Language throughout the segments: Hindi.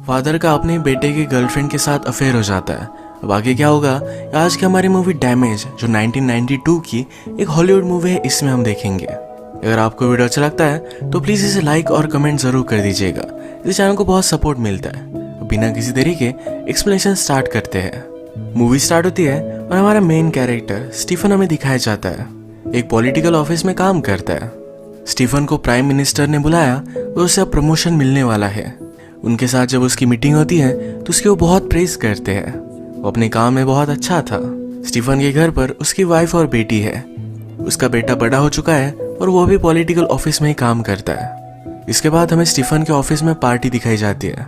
फादर का अपने बेटे की गर्लफ्रेंड के साथ अफेयर हो जाता है। अब आगे क्या होगा, आज की हमारी मूवी डैमेज जो 1992 की एक हॉलीवुड मूवी है, इसमें हम देखेंगे। अगर आपको वीडियो अच्छा लगता है तो प्लीज़ इसे लाइक और कमेंट ज़रूर कर दीजिएगा, इस चैनल को बहुत सपोर्ट मिलता है। बिना किसी देरी के एक्सप्लेनेशन स्टार्ट करते हैं। मूवी स्टार्ट होती है और हमारा मेन कैरेक्टर स्टीफन हमें दिखाया जाता है। एक पॉलिटिकल ऑफिस में काम करता है। स्टीफन को प्राइम मिनिस्टर ने बुलाया और उसे अब प्रमोशन मिलने वाला है। उनके साथ जब उसकी मीटिंग होती है तो उसकी वो बहुत प्रेज करते हैं। वो अपने काम में बहुत अच्छा था। स्टीफन के घर पर उसकी वाइफ और बेटी है। उसका बेटा बड़ा हो चुका है और वो भी पॉलिटिकल ऑफिस में ही काम करता है। इसके बाद हमें स्टीफन के ऑफिस में पार्टी दिखाई जाती है।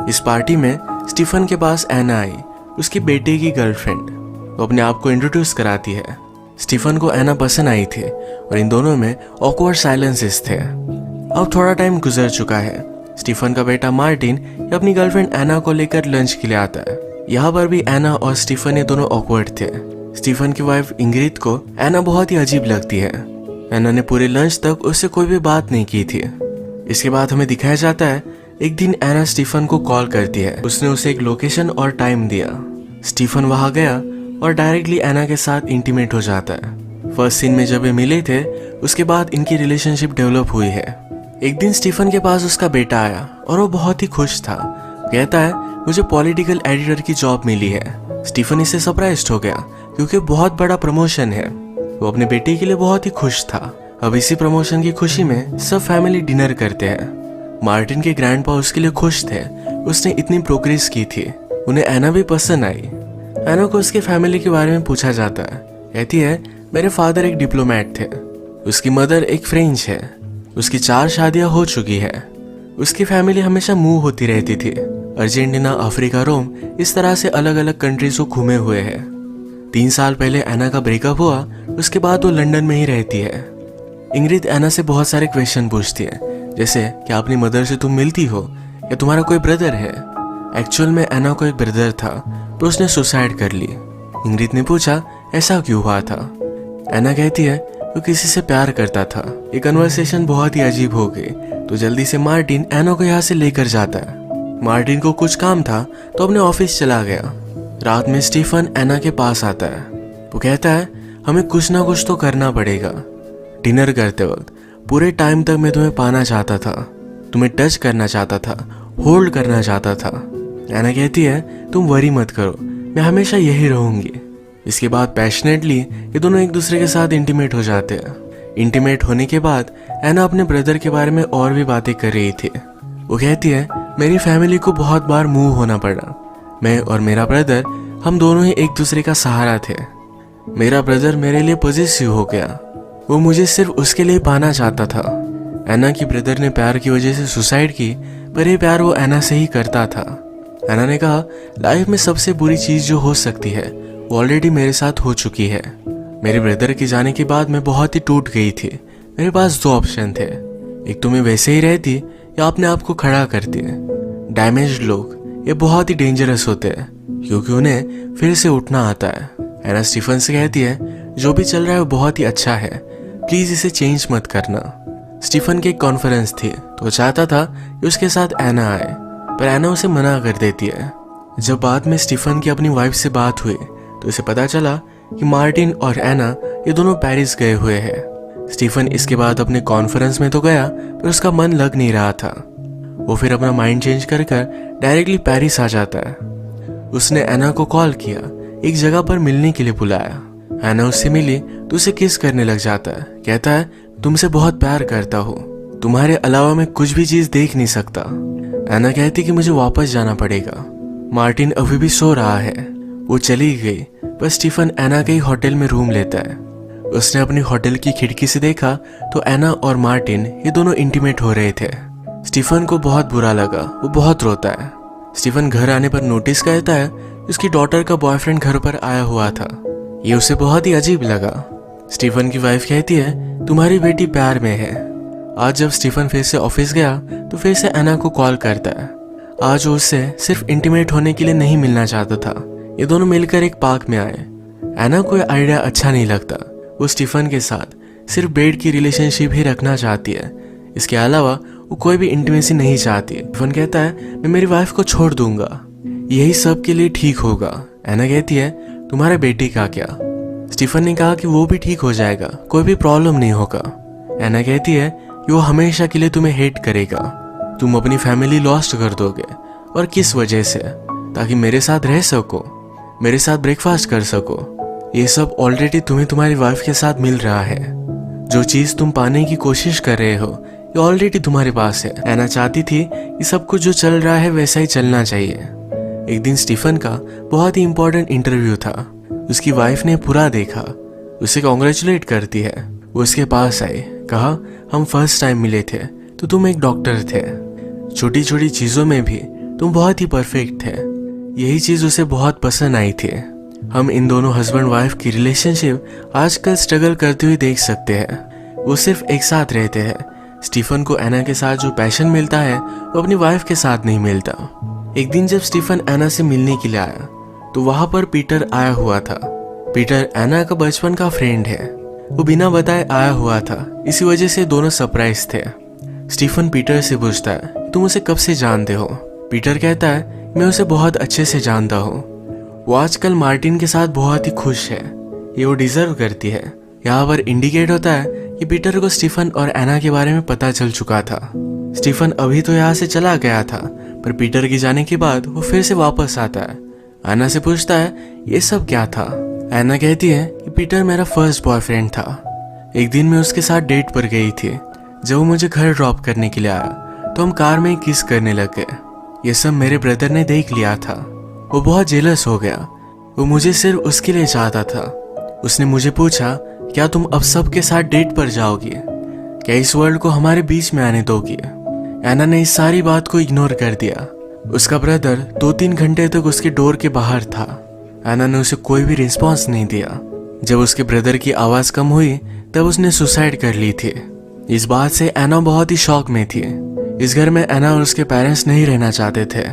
इस पार्टी में स्टीफन के पास एना आई, उसकी बेटे की गर्लफ्रेंड। वो अपने आप को इंट्रोड्यूस कराती है। स्टीफन को एना पसंद आई थी और इन दोनों में ऑकवर्ड साइलेंसेस थे। अब थोड़ा टाइम गुजर चुका है। स्टीफन का बेटा मार्टिन अपनी गर्लफ्रेंड एना को लेकर लंच के लिए आता है। यहाँ पर भी एना और स्टीफन ये दोनों ऑकवर्ड थे। स्टीफन की वाइफ इंग्रिड को एना बहुत ही अजीब लगती है। एना ने पूरे लंच तक उससे कोई भी बात नहीं की थी। इसके बाद हमें दिखाया जाता है एक दिन एना स्टीफन को कॉल करती है। उसने उसे एक लोकेशन और टाइम दिया। स्टीफन वहां गया और डायरेक्टली एना के साथ इंटीमेट हो जाता है। फर्स्ट सीन में जब ये मिले थे उसके बाद इनकी रिलेशनशिप डेवलप हुई है। एक दिन स्टीफन के पास उसका बेटा आया और वो बहुत ही खुश था। कहता है मुझे पॉलिटिकल एडिटर की जॉब मिली है। स्टीफन इससे सरप्राइज्ड हो गया क्योंकि बहुत बड़ा प्रमोशन है। वो अपने बेटे के लिए बहुत ही खुश था। अब इसी प्रमोशन की खुशी में सब फैमिली डिनर करते हैं। मार्टिन के ग्रैंडपा उसके लिए खुश थे। उसने इतनी प्रोग्रेस की थी। उन्हें एना भी पसंद आई। एना को उसके फैमिली के बारे में पूछा जाता है। कहती है मेरे फादर एक डिप्लोमेट थे। उसकी मदर एक फ्रेंच है। उसकी 4 शादियां हो चुकी है। उसकी फैमिली हमेशा मूव होती रहती थी। अर्जेंटीना, अफ्रीका, रोम, इस तरह से अलग अलग कंट्रीज को घूमे हुए है। 3 साल पहले एना का ब्रेकअप हुआ। उसके बाद वो लंदन में ही रहती है। इंग्रिड एना से बहुत सारे क्वेश्चन पूछती है, जैसे क्या अपनी मदर से तुम मिलती हो या तुम्हारा कोई ब्रदर है। एक्चुअल में एना को एक ब्रदर था तो उसने सुसाइड कर ली। इंग्रिड ने पूछा ऐसा क्यों हुआ था। एना कहती है वो किसी से प्यार करता था। ये कन्वर्सेशन बहुत ही अजीब हो गई तो जल्दी से मार्टिन एना को यहाँ से लेकर जाता है। मार्टिन को कुछ काम था तो अपने ऑफिस चला गया। रात में स्टीफन एना के पास आता है। वो कहता है हमें कुछ ना कुछ तो करना पड़ेगा। डिनर करते वक्त पूरे टाइम तक मैं तुम्हें पाना चाहता था, तुम्हें टच करना चाहता था, होल्ड करना चाहता था। एना कहती है तुम वरी मत करो, मैं हमेशा यही रहूंगी। इसके बाद पैशनेटली ये दोनों एक दूसरे के साथ इंटीमेट हो जाते हैं। इंटीमेट होने के बाद एना अपने ब्रदर के बारे में और भी बातें कर रही थी। वो कहती है मेरी फैमिली को बहुत बार मूव होना पड़ा। मैं और मेरा ब्रदर हम दोनों ही एक दूसरे का सहारा थे। मेरा ब्रदर मेरे लिए पॉजिटिव हो गया। वो मुझे सिर्फ उसके लिए पाना चाहता था। एना की ब्रदर ने प्यार की वजह से सुसाइड की, पर ये प्यार वो एना से ही करता था। एना ने कहा लाइफ में सबसे बुरी चीज जो हो सकती है वो ऑलरेडी मेरे साथ हो चुकी है। मेरे ब्रदर के जाने के बाद मैं बहुत ही टूट गई थी। मेरे पास 2 ऑप्शन थे, एक तो मैं वैसे ही रहती या अपने आप को खड़ा करती। डैमेज्ड लोग ये बहुत ही डेंजरस होते हैं क्योंकि उन्हें फिर से उठना आता है। एना स्टीफन से कहती है जो भी चल रहा है वो बहुत ही अच्छा है, प्लीज इसे चेंज मत करना। स्टीफन की एक कॉन्फ्रेंस थी तो वो चाहता था कि उसके साथ एना आए, पर एना उसे मना कर देती है। जब बाद में स्टीफन की अपनी वाइफ से बात हुई तो उसे पता चला कि मार्टिन और एना ये दोनों पेरिस गए हुए हैं। स्टीफन इसके बाद अपने कॉन्फ्रेंस में तो गया पर उसका मन लग नहीं रहा था। वो फिर अपना माइंड चेंज कर डायरेक्टली पेरिस आ जाता है। उसने एना को कॉल किया, एक जगह पर मिलने के लिए बुलाया। एना उससे मिली तो उसे किस करने लग जाता है। कहता है तुमसे बहुत प्यार करता हूँ, तुम्हारे अलावा मैं कुछ भी चीज देख नहीं सकता। एना कहती कि मुझे वापस जाना पड़ेगा। मार्टिन अभी भी सो रहा है। वो चली गई पर स्टीफन एना के ही होटल में रूम लेता है। उसने अपनी होटल की खिड़की से देखा तो एना और मार्टिन ये दोनों इंटीमेट हो रहे थे। स्टीफन को बहुत बुरा लगा, वो बहुत रोता है। स्टीफन घर आने पर नोटिस करता है उसकी डॉटर का बॉयफ्रेंड घर पर आया हुआ था। ये उसे बहुत ही अजीब लगा। स्टीफन की वाइफ कहती है तुम्हारी बेटी प्यार में है। आज जब स्टीफन फिर से ऑफिस गया तो फिर से एना को कॉल करता है। आज वो उससे सिर्फ इंटीमेट होने के लिए नहीं मिलना चाहता था। ये दोनों मिलकर एक पार्क में आए। एना को यह आइडिया अच्छा नहीं लगता। वो स्टीफन के साथ सिर्फ बेड की रिलेशनशिप ही रखना चाहती है। इसके अलावा वो कोई भी इंटीमेसी नहीं चाहती। स्टीफन कहता है मैं मेरी वाइफ को छोड़ दूंगा, यही सब के लिए ठीक होगा। एना कहती है तुम्हारे बेटी का क्या? स्टीफन ने कहा कि वो भी ठीक हो जाएगा, कोई भी प्रॉब्लम नहीं होगा। एना कहती है कि वो हमेशा के लिए तुम्हें हेट करेगा, तुम अपनी फैमिली लॉस्ट कर दोगे। और किस वजह से? ताकि मेरे साथ रह सको, मेरे साथ ब्रेकफास्ट कर सको। ये सब ऑलरेडी तुम्हें तुम्हारी वाइफ के साथ मिल रहा है। जो चीज तुम पाने की कोशिश कर रहे हो ये ऑलरेडी तुम्हारे पास है। एना चाहती थी कि सब कुछ जो चल रहा है वैसा ही चलना चाहिए। एक दिन स्टीफन का बहुत ही इंपॉर्टेंट इंटरव्यू था। उसकी वाइफ ने पूरा देखा, उसे कॉन्ग्रेचुलेट करती है। वो उसके पास आई, कहा हम फर्स्ट टाइम मिले थे तो तुम एक डॉक्टर थे, छोटी छोटी चीजों में भी तुम बहुत ही परफेक्ट थे। यही चीज उसे बहुत पसंद आई थी। हम इन दोनों हस्बैंड वाइफ की रिलेशनशिप आजकल स्ट्रगल करते हुए देख सकते हैं। वो सिर्फ एक साथ रहते हैं। स्टीफन को एना के साथ जो पैशन मिलता है वो अपनी वाइफ के साथ नहीं मिलता। एक दिन जब स्टीफन एना से मिलने के लिए आया तो वहां पर पीटर आया हुआ था। पीटर एना का बचपन का फ्रेंड है। वो बिना बताए आया हुआ था, इसी वजह से दोनों सरप्राइज थे। स्टीफन पीटर से पूछता है तुम उसे कब से जानते हो? पीटर कहता है मैं उसे बहुत अच्छे से जानता हूँ। वो आजकल मार्टिन के साथ बहुत ही खुश है, ये वो डिजर्व करती है। यहाँ पर इंडिकेट होता है कि पीटर को स्टीफन और एना के बारे में पता चल चुका था। स्टीफन अभी तो यहाँ से चला गया था, पर पीटर के जाने के बाद वो फिर से वापस आता है। एना से पूछता है ये सब क्या था? एना कहती है कि पीटर मेरा फर्स्ट बॉयफ्रेंड था। एक दिन मैं उसके साथ डेट पर गई थी। जब वो मुझे घर ड्रॉप करने के लिए आया तो हम कार में किस करने लग गए। ये सब मेरे ब्रदर ने देख लिया था। वो बहुत जेलस हो गया। वो मुझे सिर्फ उसके लिए चाहता था। उसने मुझे पूछा क्या तुम अब सबके साथ डेट पर जाओगी? क्या इस वर्ल्ड को हमारे बीच में आने दोगी? एना ने इस सारी बात को इग्नोर कर दिया। उसका ब्रदर 2-3 घंटे तक उसके डोर के बाहर था। एना ने उसे कोई भी रिस्पॉन्स नहीं दिया। जब उसके ब्रदर की आवाज कम हुई तब उसने सुसाइड कर ली थी। इस बात से एना बहुत ही शॉक में थी। इस घर में एना और उसके पेरेंट्स नहीं रहना चाहते थे।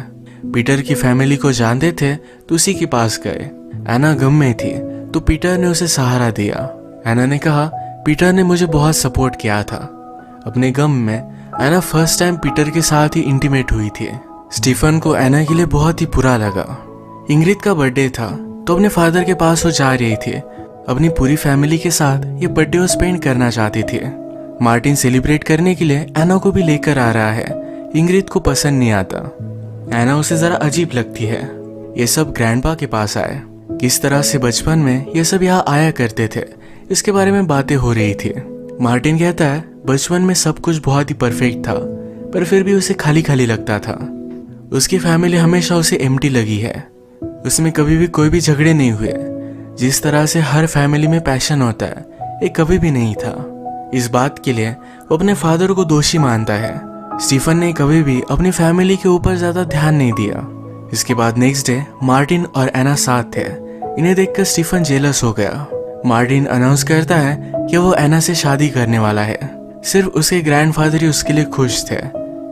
पीटर की फैमिली को जानते थे तो उसी के पास गए। एना गम में थी तो पीटर ने उसे सहारा दिया। एना ने कहा पीटर ने मुझे बहुत सपोर्ट किया था। अपने गम में एना फर्स्ट टाइम पीटर के साथ ही इंटीमेट हुई थी। स्टीफन को एना के लिए बहुत ही बुरा लगा। इंग्रिड का बर्थडे था तो अपने फादर के पास वो जा रही थी। अपनी पूरी फैमिली के साथ ये बर्थडे वो स्पेंड करना चाहती थी। मार्टिन सेलिब्रेट करने के लिए एना को भी लेकर आ रहा है। इंग्रिड को पसंद नहीं आता। एना उसे जरा अजीब लगती है। ये सब ग्रैंडपा के पास आए। किस तरह से बचपन में ये सब यहाँ आया करते थे इसके बारे में बातें हो रही थी। मार्टिन कहता है बचपन में सब कुछ बहुत ही परफेक्ट था, पर फिर भी उसे खाली खाली लगता था। उसकी फैमिली हमेशा उसे एम्प्टी लगी है। उसमें कभी भी कोई भी झगड़े नहीं हुए। जिस तरह से हर फैमिली में पैशन होता है ये कभी भी नहीं था। इस बात के लिए वो अपने फादर को दोषी मानता है। स्टीफन ने कभी भी अपनी फैमिली के ऊपर ज्यादा ध्यान नहीं दिया। इसके बाद नेक्स्ट डे मार्टिन और एना साथ थे। इन्हें देखकर स्टीफन जेलस हो गया। मार्टिन अनाउंस करता है कि वो एना से शादी करने वाला है। सिर्फ उसके ग्रैंडफादर ही उसके लिए खुश थे।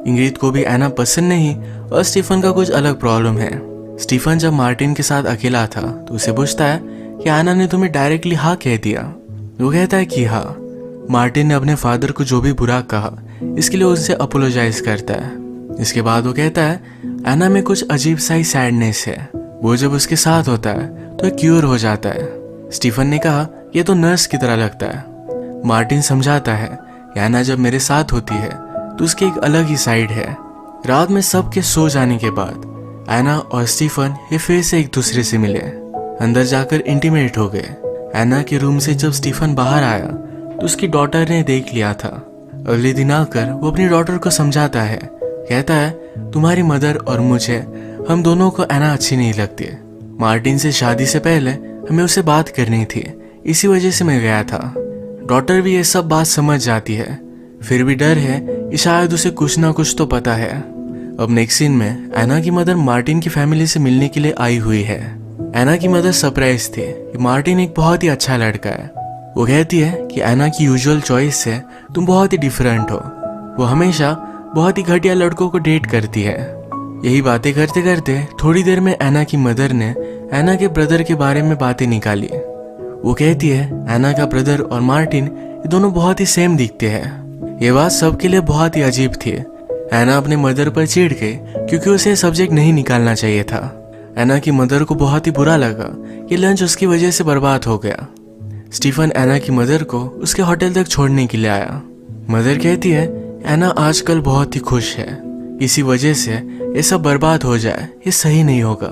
इंग्रिड को भी एना पसंद नहीं और स्टीफन का कुछ अलग प्रॉब्लम है। स्टीफन जब मार्टिन के साथ अकेला था तो उसे पूछता है कि एना ने तुम्हें डायरेक्टली हाँ कह दिया? वो कहता है कि हाँ। मार्टिन ने अपने फादर को जो भी बुरा कहा इसके लिए उससे अपोलोजाइज करता है। इसके बाद वो कहता है एना में कुछ अजीब सा ही सैडनेस है। वो जब उसके साथ होता है तो क्यूर हो जाता है। स्टीफन ने कहा ये तो नर्स की तरह लगता है। मार्टिन समझाता है एना जब मेरे साथ होती है तो उसकी एक अलग ही साइड है। रात में सबके सो जाने के बाद एना और स्टीफन ये फिर से एक दूसरे से मिले। अंदर जाकर इंटीमेट हो गए। एना के रूम से जब स्टीफन बाहर आया तो उसकी डॉटर ने देख लिया था। अगले दिन आकर वो अपनी डॉटर को समझाता है। कहता है तुम्हारी मदर और मुझे, हम दोनों को एना अच्छी नहीं लगती। मार्टिन से शादी से पहले हमें उससे बात करनी थी, इसी वजह से मैं गया था। डॉटर भी ये सब बात समझ जाती है, फिर भी डर है कि शायद उसे कुछ ना कुछ तो पता है। अब नेक्स्ट सीन में एना की मदर मार्टिन की फैमिली से मिलने के लिए आई हुई है। एना की मदर सरप्राइज थी कि मार्टिन एक बहुत ही अच्छा लड़का है। वो कहती है कि एना की यूजुअल चॉइस से तुम बहुत ही डिफरेंट हो। वो हमेशा बहुत ही घटिया लड़कों को डेट करती है। यही बातें करते करते थोड़ी देर में एना की मदर ने एना के ब्रदर के बारे में बातें निकाली। वो कहती है एना का ब्रदर और मार्टिन ये दोनों बहुत ही सेम दिखते हैं। ये बात सबके लिए बहुत ही अजीब थी। एना अपने मदर पर चिढ़ गई क्योंकि उसे सब्जेक्ट नहीं निकालना चाहिए था। एना की मदर को बहुत ही बुरा लगा कि लंच उसकी वजह से बर्बाद हो गया। स्टीफन एना की मदर को उसके होटल तक छोड़ने के लिए आया। मदर कहती है एना आजकल बहुत ही खुश है, इसी वजह से ये सब बर्बाद हो जाए ये सही नहीं होगा।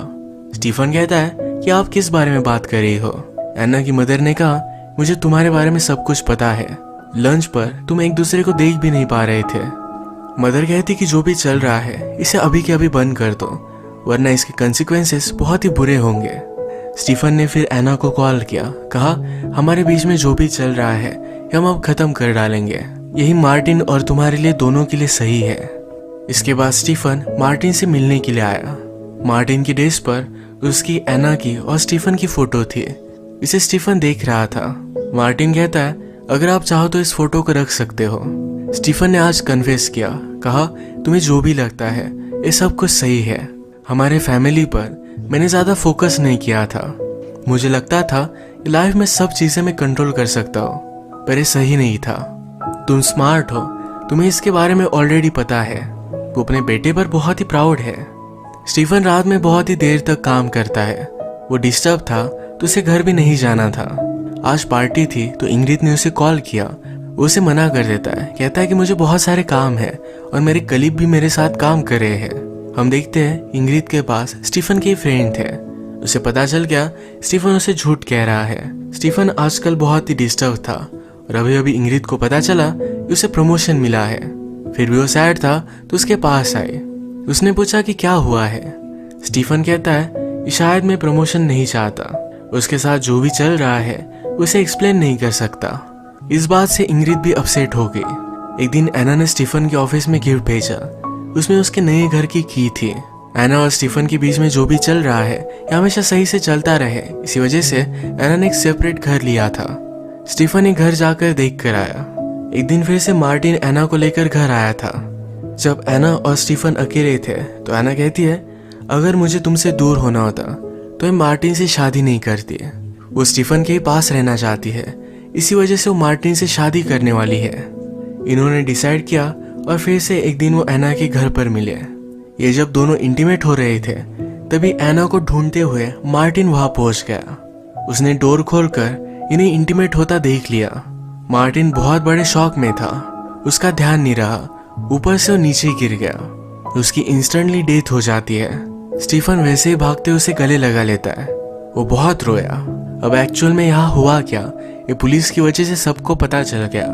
स्टीफन कहता है कि आप किस बारे में बात कर रही हो। एना की मदर ने कहा मुझे तुम्हारे बारे में सब कुछ पता है, लंच पर तुम एक दूसरे को देख भी नहीं पा रहे थे। मदर कहती कि जो भी चल रहा है इसे अभी के अभी बंद कर दो, वरना इसके कंसिक्वेंसेस बहुत ही बुरे होंगे। स्टीफन ने फिर एना को कॉल किया, कहा हमारे बीच में जो भी चल रहा है हम अब खत्म कर डालेंगे, यही मार्टिन और तुम्हारे लिए दोनों के लिए सही है। इसके बाद स्टीफन मार्टिन से मिलने के लिए आया। मार्टिन की डेस्क पर उसकी एना की और स्टीफन की फोटो थी। इसे स्टीफन देख रहा था। मार्टिन कहता है अगर आप चाहो तो इस फोटो को रख सकते हो। स्टीफन ने आज कन्फेस किया, कहा तुम्हें जो भी लगता है ये सब कुछ सही है, हमारे फैमिली पर मैंने ज्यादा फोकस नहीं किया था। मुझे लगता था कि लाइफ में सब चीजें मैं कंट्रोल कर सकता हूँ, पर ये सही नहीं था। तुम स्मार्ट हो, तुम्हें इसके बारे में ऑलरेडी पता है। वो अपने बेटे पर बहुत ही प्राउड है। स्टीफन रात में बहुत ही देर तक काम करता है। वो डिस्टर्ब था तो उसे घर भी नहीं जाना था। आज पार्टी थी तो इंग्रिड ने उसे कॉल किया। वो उसे मना कर देता है, कहता है कि मुझे बहुत सारे काम है और मेरे कलीग भी मेरे साथ काम कर रहे हैं। हम देखते हैं इंग्रिड के पास स्टीफन के फ्रेंड थे। उसे पता चल गया स्टीफन उसे झूठ कह रहा है। स्टीफन आजकल बहुत ही डिस्टर्ब था और अभी अभी इंग्रिड को पता चला कि उसे प्रमोशन मिला है। फिर भी वो सैड था तो उसके पास आई। उसने पूछा कि क्या हुआ है। स्टीफन कहता है कि शायद मैं प्रमोशन नहीं चाहता, उसके साथ जो भी चल रहा है उसे एक्सप्लेन नहीं कर सकता। इस बात से इंग्रिड भी अपसेट हो गई। एक दिन एना ने स्टीफन के ऑफिस में गिफ्ट भेजा। उसमें उसके नए घर की थी। एना और स्टीफन के बीच में जो भी चल रहा है ये हमेशा सही से चलता रहे, इसी वजह से एना ने एक सेपरेट घर लिया था। स्टीफन एक घर जाकर देख कर आया। एक दिन फिर से मार्टिन एना को लेकर घर आया था। जब एना और स्टीफन अकेले थे तो एना कहती है अगर मुझे तुमसे दूर होना होता तो मैं मार्टिन से शादी नहीं करती। वो स्टीफन के पास रहना चाहती है, इसी वजह से वो मार्टिन से शादी करने वाली है। इन्होंने डिसाइड किया और फिर से एक दिन वो एना के घर पर मिले। ये जब दोनों इंटीमेट हो रहे थे तभी एना को ढूंढते हुए मार्टिन वहां पहुंच गया। उसने डोर खोलकर इन्हें इंटीमेट होता देख लिया। मार्टिन बहुत बड़े शॉक में था। उसका ध्यान नहीं रहा, ऊपर से वो नीचे गिर गया। उसकी इंस्टेंटली डेथ हो जाती है। स्टीफन वैसे ही भागते उसे गले लगा लेता है। वो बहुत रोया। अब एक्चुअल में यहाँ हुआ क्या, ये पुलिस की वजह से सबको पता चल गया।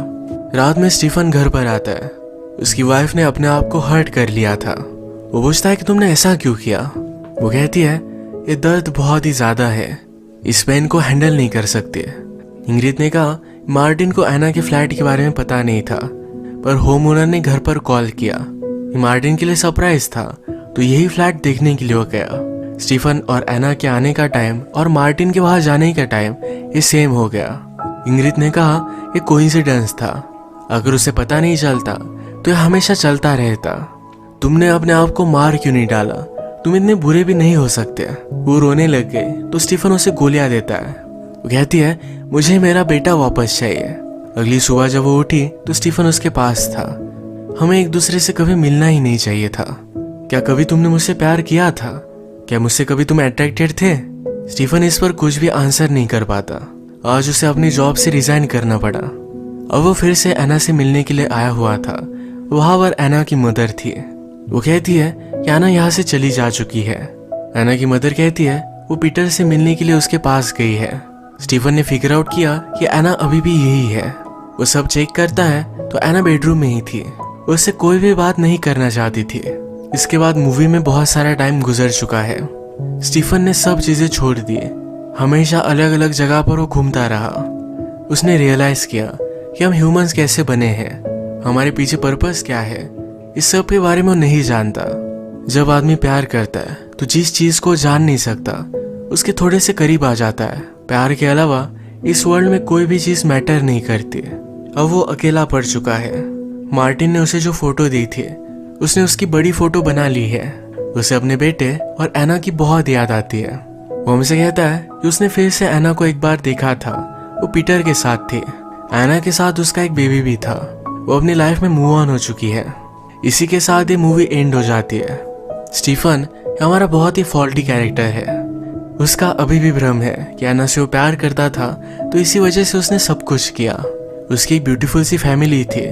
रात में स्टीफन घर पर आता है। उसकी वाइफ ने अपने आप को हर्ट कर लिया था। वो पूछता है कि तुमने ऐसा क्यों किया। वो कहती है ये दर्द बहुत ही ज्यादा है, इस पेन को हैंडल नहीं कर सकते। इंग्रिड ने कहा मार्टिन को एना के फ्लैट के बारे में पता नहीं था, पर होम ओनर ने घर पर कॉल किया। मार्टिन के लिए सरप्राइज था तो यही फ्लैट देखने के लिए हो गया। स्टीफन और एना के आने का टाइम और मार्टिन के वहां जाने का टाइम ये सेम हो गया। इंग्रिड ने कहा ये कोइंसिडेंस था, अगर उसे पता नहीं चलता तो ये हमेशा चलता रहता। तुमने अपने आप को मार क्यों नहीं डाला, तुम इतने बुरे भी नहीं हो सकते। वो रोने लग गए तो स्टीफन उसे गोलियां देता है। वो कहती है मुझे मेरा बेटा वापस चाहिए। अगली सुबह जब वो उठी तो स्टीफन उसके पास था। हमें एक दूसरे से कभी मिलना ही नहीं चाहिए था। क्या कभी तुमने मुझसे प्यार किया था? क्या मुझसे कभी तुम अट्रैक्टेड थे? स्टीफन इस पर कुछ भी आंसर नहीं कर पाता। आज उसे अपनी जॉब से रिजाइन करना पड़ा। अब वो फिर से एना से मिलने के लिए आया हुआ था। वहां पर एना की मदर थी। वो कहती है कि एना यहाँ से चली जा चुकी है। एना की मदर कहती है वो पीटर से मिलने के लिए उसके पास गई है। स्टीफन ने फिगर आउट किया कि एना अभी भी यही है। वो सब चेक करता है तो एना बेडरूम में ही थी। वो उससे कोई भी बात नहीं करना चाहती थी। इसके बाद मूवी में बहुत सारा टाइम गुजर चुका है। स्टीफन ने सब चीजें छोड़ दी। हमेशा अलग अलग जगह पर वो घूमता रहा। उसने रियलाइज किया कि हम ह्यूमंस कैसे बने हैं, हमारे पीछे पर्पस क्या है, इस सब के बारे में वो नहीं जानता। जब आदमी प्यार करता है तो जिस चीज को जान नहीं सकता उसके थोड़े से करीब आ जाता है। प्यार के अलावा इस वर्ल्ड में कोई भी चीज मैटर नहीं करती। अब वो अकेला पड़ चुका है। मार्टिन ने उसे जो फोटो दी थी उसने उसकी बड़ी फोटो बना ली है। उसे अपने बेटे और एना की बहुत याद आती है। वो हमसे कहता है कि उसने फिर से एना को एक बार देखा था। वो पीटर के साथ थी। एना के साथ उसका एक बेबी भी था। वो अपनी लाइफ में मूव ऑन हो चुकी है। इसी के साथ ये मूवी एंड हो जाती है। स्टीफन हमारा बहुत ही फॉल्टी कैरेक्टर है। उसका अभी भी भ्रम है कि एना से वो प्यार करता था, तो इसी वजह से उसने सब कुछ किया। उसकी एक ब्यूटीफुल सी फैमिली थी,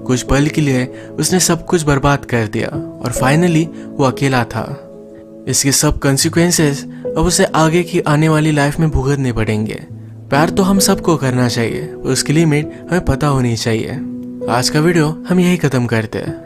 कुछ पल के लिए उसने सब कुछ बर्बाद कर दिया और फाइनली वो अकेला था। इसके सब कंसिक्वेंसेस अब उसे आगे की आने वाली लाइफ में भुगतने पड़ेंगे। प्यार तो हम सबको करना चाहिए, उसकी लिमिट हमें पता होनी चाहिए। आज का वीडियो हम यही खत्म करते हैं।